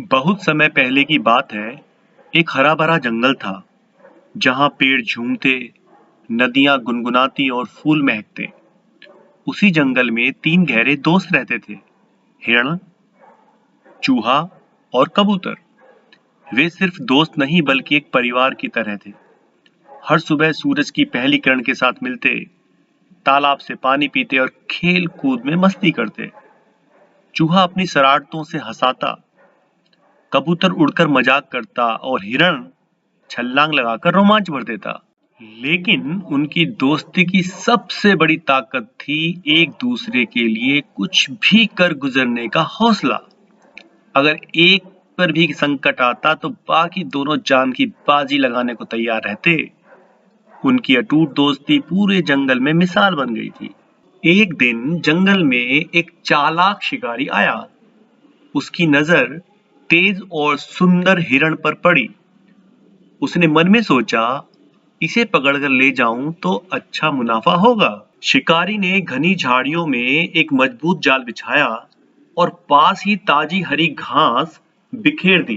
बहुत समय पहले की बात है। एक हरा भरा जंगल था जहां पेड़ झूमते, नदियां गुनगुनाती और फूल महकते। उसी जंगल में तीन गहरे दोस्त रहते थे, हिरण, चूहा और कबूतर। वे सिर्फ दोस्त नहीं बल्कि एक परिवार की तरह थे। हर सुबह सूरज की पहली किरण के साथ मिलते, तालाब से पानी पीते और खेल कूद में मस्ती करते। चूहा अपनी शरारतों से हंसाता, कबूतर उड़कर मजाक करता और हिरण छलांग लगाकर रोमांच भर देता। लेकिन उनकी दोस्ती की सबसे बड़ी ताकत थी एक दूसरे के लिए कुछ भी कर गुजरने का हौसला। अगर एक पर भी संकट आता तो बाकी दोनों जान की बाजी लगाने को तैयार रहते। उनकी अटूट दोस्ती पूरे जंगल में मिसाल बन गई थी। एक दिन जंगल में एक चालाक शिकारी आया। उसकी नजर तेज और सुंदर हिरण पर पड़ी। उसने मन में सोचा, इसे पकड़कर ले जाऊं तो अच्छा मुनाफा होगा। शिकारी ने घनी झाड़ियों में एक मजबूत जाल बिछाया और पास ही ताजी हरी घास बिखेर दी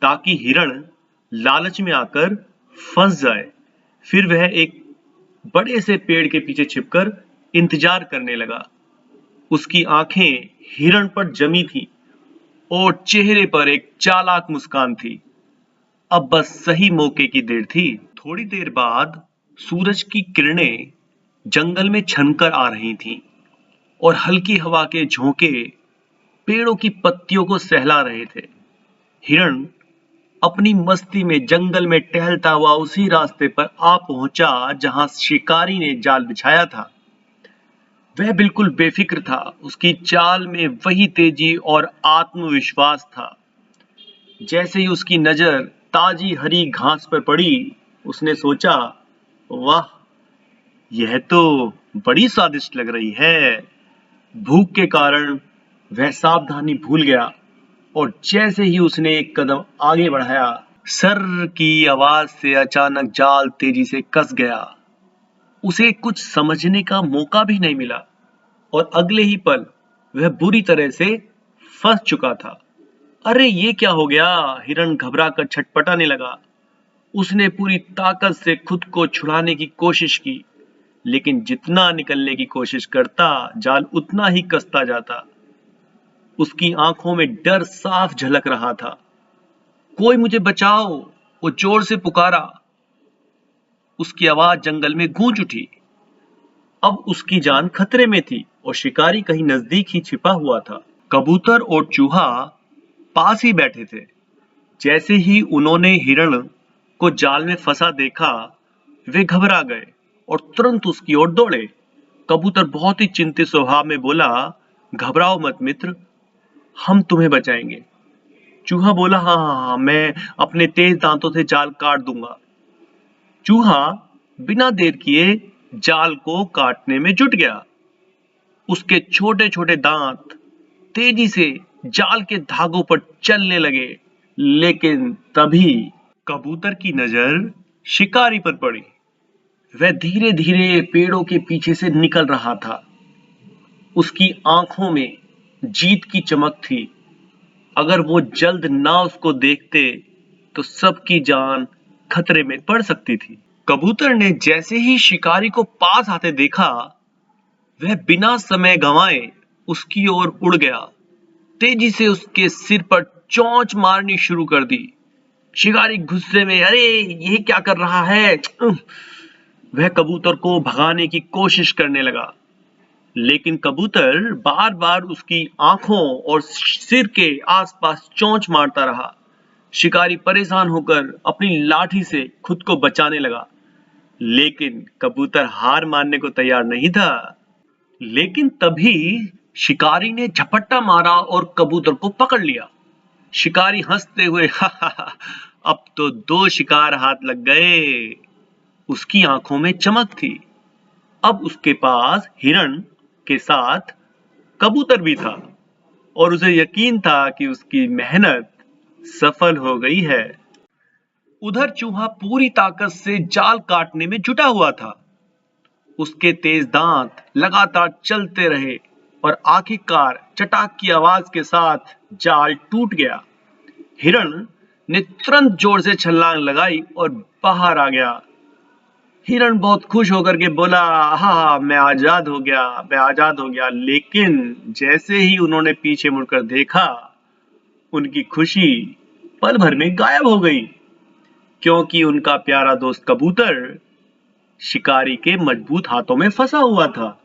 ताकि हिरण लालच में आकर फंस जाए। फिर वह एक बड़े से पेड़ के पीछे छिपकर इंतजार करने लगा। उसकी आंखें हिरण पर जमी थी और चेहरे पर एक चालाक मुस्कान थी। अब बस सही मौके की देर थी। थोड़ी देर बाद सूरज की किरणें जंगल में छनकर आ रही थीं और हल्की हवा के झोंके पेड़ों की पत्तियों को सहला रहे थे। हिरण अपनी मस्ती में जंगल में टहलता हुआ उसी रास्ते पर आ पहुंचा जहां शिकारी ने जाल बिछाया था। वह बिल्कुल बेफिक्र था। उसकी चाल में वही तेजी और आत्मविश्वास था। जैसे ही उसकी नजर ताजी हरी घास पर पड़ी, उसने सोचा, वाह, यह तो बड़ी स्वादिष्ट लग रही है। भूख के कारण वह सावधानी भूल गया और जैसे ही उसने एक कदम आगे बढ़ाया, सर की आवाज से अचानक जाल तेजी से कस गया। उसे कुछ समझने का मौका भी नहीं मिला और अगले ही पल वह बुरी तरह से फंस चुका था। अरे ये क्या हो गया? हिरण घबराकर छटपटाने लगा। उसने पूरी ताकत से खुद को छुड़ाने की कोशिश की, लेकिन जितना निकलने की कोशिश करता, जाल उतना ही कसता जाता। उसकी आंखों में डर साफ झलक रहा था। कोई मुझे बचाओ! वो जोर से पुकारा। उसकी आवाज जंगल में गूंज उठी। अब उसकी जान खतरे में थी और शिकारी कहीं नजदीक ही छिपा हुआ था। कबूतर और चूहा पास ही बैठे थे। जैसे ही उन्होंने हिरण को जाल में फंसा देखा, वे घबरा गए और तुरंत उसकी ओर दौड़े। कबूतर बहुत ही चिंतित स्वभाव में बोला, घबराओ मत मित्र, हम तुम्हें बचाएंगे। चूहा बोला, हाँ हाँ हाँ, मैं अपने तेज दांतों से जाल काट दूंगा। चूहा बिना देर किए जाल को काटने में जुट गया। उसके छोटे छोटे दांत तेजी से जाल के धागों पर चलने लगे। लेकिन तभी कबूतर की नजर शिकारी पर पड़ी। वह धीरे धीरे पेड़ों के पीछे से निकल रहा था। उसकी आंखों में जीत की चमक थी। अगर वो जल्द ना उसको देखते तो सबकी जान खतरे में पड़ सकती थी। कबूतर ने जैसे ही शिकारी को पास आते देखा, वह बिना समय गंवाए उसकी ओर उड़ गया। तेजी से उसके सिर पर चोंच मारनी शुरू कर दी। शिकारी गुस्से में, अरे ये क्या कर रहा है? वह कबूतर को भगाने की कोशिश करने लगा, लेकिन कबूतर बार बार उसकी आंखों और सिर के आसपास चोंच मारता रहा। शिकारी परेशान होकर अपनी लाठी से खुद को बचाने लगा, लेकिन कबूतर हार मानने को तैयार नहीं था। लेकिन तभी शिकारी ने झपट्टा मारा और कबूतर को पकड़ लिया। शिकारी हंसते हुए, हा हा हा, अब तो दो शिकार हाथ लग गए। उसकी आंखों में चमक थी। अब उसके पास हिरण के साथ कबूतर भी था और उसे यकीन था कि उसकी मेहनत सफल हो गई है। उधर चूहा पूरी ताकत से जाल काटने में जुटा हुआ था। उसके तेज दांत लगातार चलते रहे और आखिरकार चटाक की आवाज के साथ जाल टूट गया। हिरण ने तुरंत जोर से छलांग लगाई और बाहर आ गया। हिरण बहुत खुश होकर के बोला, हाँ, मैं आजाद हो गया, मैं आजाद हो गया। लेकिन जैसे ही उन्होंने पीछे मुड़कर देखा, उनकी खुशी पल भर में गायब हो गई, क्योंकि उनका प्यारा दोस्त कबूतर शिकारी के मजबूत हाथों में फंसा हुआ था।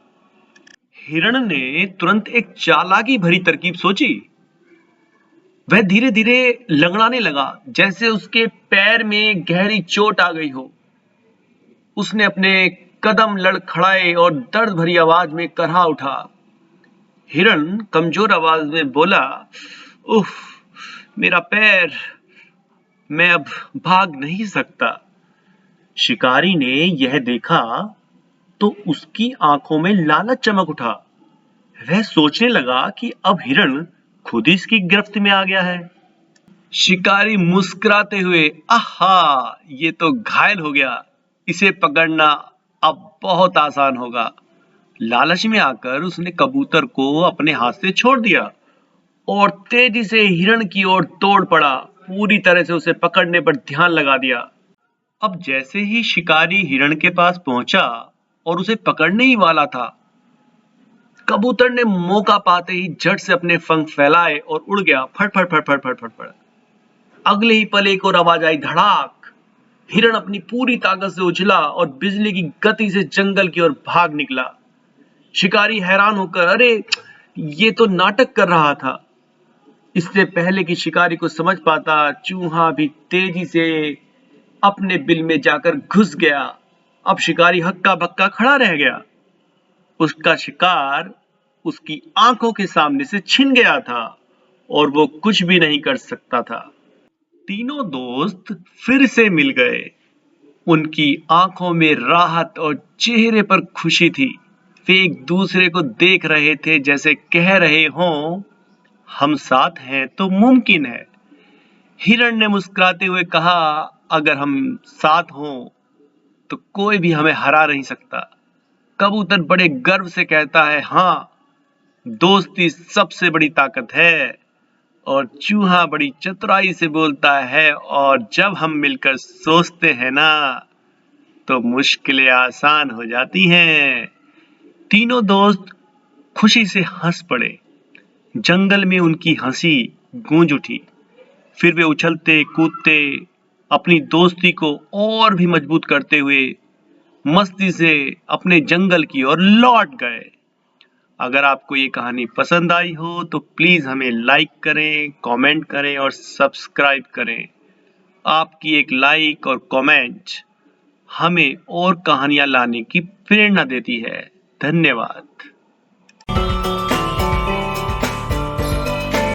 हिरण ने तुरंत एक चालाकी भरी तरकीब सोची। वह धीरे धीरे लंगड़ाने लगा, जैसे उसके पैर में गहरी चोट आ गई हो। उसने अपने कदम लड़खड़ाए और दर्द भरी आवाज में करहा उठा। हिरण कमजोर आवाज में बोला, उफ, मेरा पैर, मैं अब भाग नहीं सकता। शिकारी ने यह देखा तो उसकी आंखों में लालच चमक उठा। वह सोचने लगा कि अब हिरण खुद इसकी गिरफ्त में आ गया है। शिकारी मुस्कुराते हुए, आहा, ये तो घायल हो गया, इसे पकड़ना अब बहुत आसान होगा। लालच में आकर उसने कबूतर को अपने हाथ से छोड़ दिया और तेजी से हिरण की ओर दौड़ पड़ा, पूरी तरह से उसे पकड़ने पर ध्यान लगा दिया। अब जैसे ही शिकारी हिरण के पास पहुंचा और उसे पकड़ने ही वाला था, कबूतर ने मौका पाते ही झट से अपने पंख फैलाए और उड़ गया, फट फट फट फट फट फट फट। अगले ही पल एक और आवाज आई, धड़ाक। हिरण अपनी पूरी ताकत से उछला और बिजली की गति से जंगल की ओर भाग निकला। शिकारी हैरान होकर, अरे, ये तो नाटक कर रहा था। इससे पहले कि शिकारी को समझ पाता, चूहा भी तेजी से अपने बिल में जाकर घुस गया। अब शिकारी हक्का बक्का खड़ा रह गया। उसका शिकार उसकी आंखों के सामने से छिन गया था और वो कुछ भी नहीं कर सकता था। तीनों दोस्त फिर से मिल गए। उनकी आंखों में राहत और चेहरे पर खुशी थी। वे एक दूसरे को देख रहे थे, जैसे कह रहे हों, हम साथ हैं तो मुमकिन है। हिरण ने मुस्कुराते हुए कहा, अगर हम साथ हों तो कोई भी हमें हरा नहीं सकता। कबूतर बड़े गर्व से कहता है, हाँ, दोस्ती सबसे बड़ी ताकत है। और चूहा बड़ी चतुराई से बोलता है, और जब हम मिलकर सोचते हैं ना, तो मुश्किलें आसान हो जाती हैं। तीनों दोस्त खुशी से हंस पड़े। जंगल में उनकी हंसी गूंज उठी। फिर वे उछलते कूदते अपनी दोस्ती को और भी मजबूत करते हुए मस्ती से अपने जंगल की ओर लौट गए। अगर आपको ये कहानी पसंद आई हो तो प्लीज हमें लाइक करें, कमेंट करें और सब्सक्राइब करें। आपकी एक लाइक और कमेंट हमें और कहानियां लाने की प्रेरणा देती है। धन्यवाद।